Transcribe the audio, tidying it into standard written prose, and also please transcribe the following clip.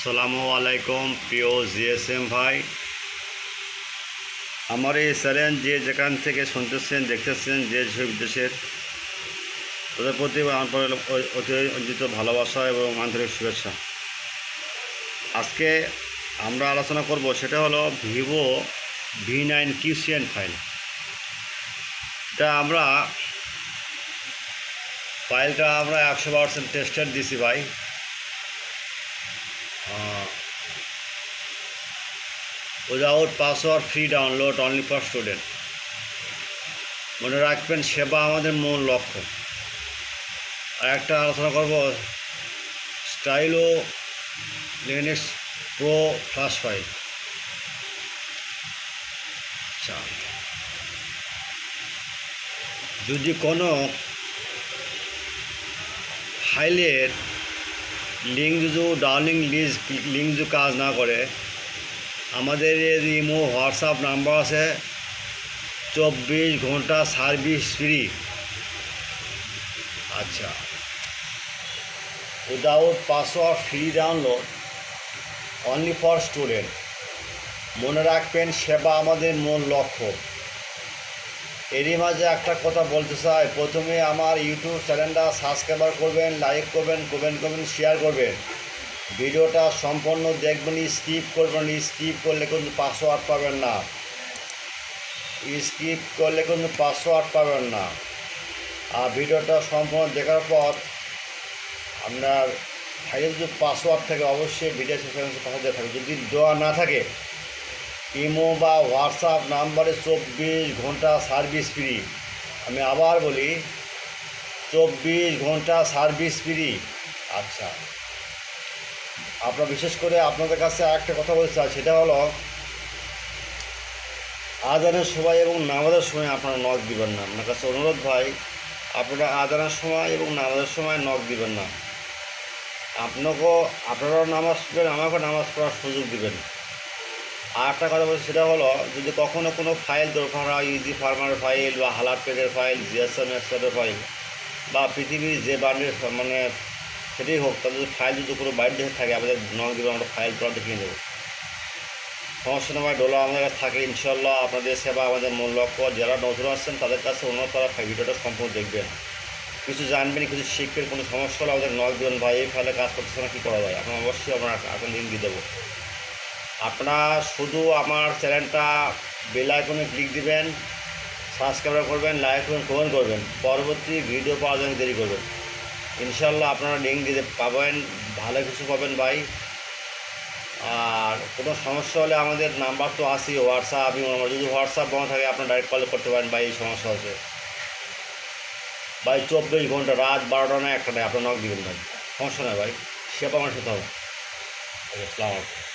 আসসালামু আলাইকুম প্রিয় জিএসএম ভাই, আমার এই চ্যানেল যে যেখান থেকে শুনতেছেন দেখতেছেন যে দেশের, তাদের প্রতি আমার অতিরঞ্জিত ভালোবাসা এবং আন্তরিক শুভেচ্ছা। আজকে আমরা আলোচনা করব সেটা হলো ভিভো V9 কিউসিএন ফাইল। ফাইলটা আমরা 100% টেস্টেড দিছি ভাই। Without password, free download, only for student. মনে রাখবেন, সেবা আমাদের মূল লক্ষ্য। আর একটা আলোচনা করব Stylo Linux pro flash file. যদি কোনো ফাইলের লিঙ্ক ডাউনলিং লিঙ্ক যদি কাজ না করে, আমাদের ইমো হোয়াটসঅ্যাপ নাম্বার আছে, 24 ঘন্টা সার্ভিস ফ্রি। আচ্ছা, without password, free download, only for student. মনে রাখবেন, সেবা আমাদের মূল লক্ষ্য। এরই মাঝে একটা কথা বলতে চাই, প্রথমে আমার ইউটিউব চ্যানেলটা সাবস্ক্রাইব করবেন, লাইক করবেন, কমেন্ট করবেন, শেয়ার করবেন। ভিডিওটা সম্পূর্ণ দেখবেন, স্কিপ করবেন। স্কিপ করলে কিন্তু পাসওয়ার্ড পাবেন না। আর ভিডিওটা সম্পূর্ণ দেখার পর আপনার ফাইলে যদি পাসওয়ার্ড থাকে, অবশ্যই ভিডিও শেষে পাসওয়ার্ড থাকে। যদি দেওয়া না থাকে, ইমো বা হোয়াটসঅ্যাপ নাম্বারে 24 ঘন্টা সার্ভিস ফ্রি। আমি আবার বলি, 24 ঘন্টা সার্ভিস ফ্রি। আচ্ছা, আপনার বিশেষ করে আপনাদের কাছে একটা কথা বলতে চাই, সেটা হলো আজানের সময় এবং নামাজের সময় আপনারা নক দিবেন না। আপনার কাছে অনুরোধ ভাই, আপনারা আজানের সময় এবং নামাজের সময় নক দিবেন না। আপনারাও নামাজ পড়বেন, আমাকেও নামাজ পড়ার সুযোগ দিবেন। আর একটা কথা বলছি, সেটা হলো যদি কখনও কোনো ফাইল দরকার হয়, ইজি ফার্মার ফাইল বা হালার পেজের ফাইল, জিএসএম এক্সপোর্টের ফাইল বা পৃথিবীর যে ব্র্যান্ডের সেটাই হোক, তাদের ফাইল যদি কোনো বাইরে দেশে থাকে, আমাদের নক দেবে, আমরা ফাইল পড়া দেখিয়ে দেবো। সমস্যা নয়, ডলার আমাদের কাছে থাকে। ইনশাল্লাহ আপনাদের সেবা আমাদের মূল লক্ষ্য। যারা নতুন আসছেন তাদের কাছে অনুরোধ, তারা ভিডিওটা সম্পূর্ণ দেখবেন, কিছু জানবেন, কিছু শিখবেন। কোনো সমস্যা হলে আমাদের নক দেবেন, ভাই এই ফাইলে কাজ করতেছে না, কী করা যায়। আপনার অবশ্যই আপনার লিঙ্ক দিয়ে দেবো। আপনারা শুধু আমার চ্যানেলটা বেল আইকনে ক্লিক দিবেন, সাবস্ক্রাইব করবেন, লাইক করবেন, কমেন্ট করবেন। পরবর্তী ভিডিও পাওয়ার জন্য দেরি করবেন। ইনশাল্লাহ আপনারা লিঙ্ক দিতে পাবেন, ভালো কিছু পাবেন ভাই। আর কোনো সমস্যা হলে আমাদের নাম্বার তো আসি, হোয়াটসঅ্যাপ নাম্বার। যদি হোয়াটসঅ্যাপ বন্ধ থাকে, আপনারা ডাইরেক্ট কল করতে পারেন, ভাই এই সমস্যা হচ্ছে ভাই। 24 ঘন্টা, রাত 12টা না 1টা নয়, আপনার নক দিবেন ভাই, সমস্যা নয় ভাই, সেবা আমার সাথে হবে। আসসালামু আলাইকুম।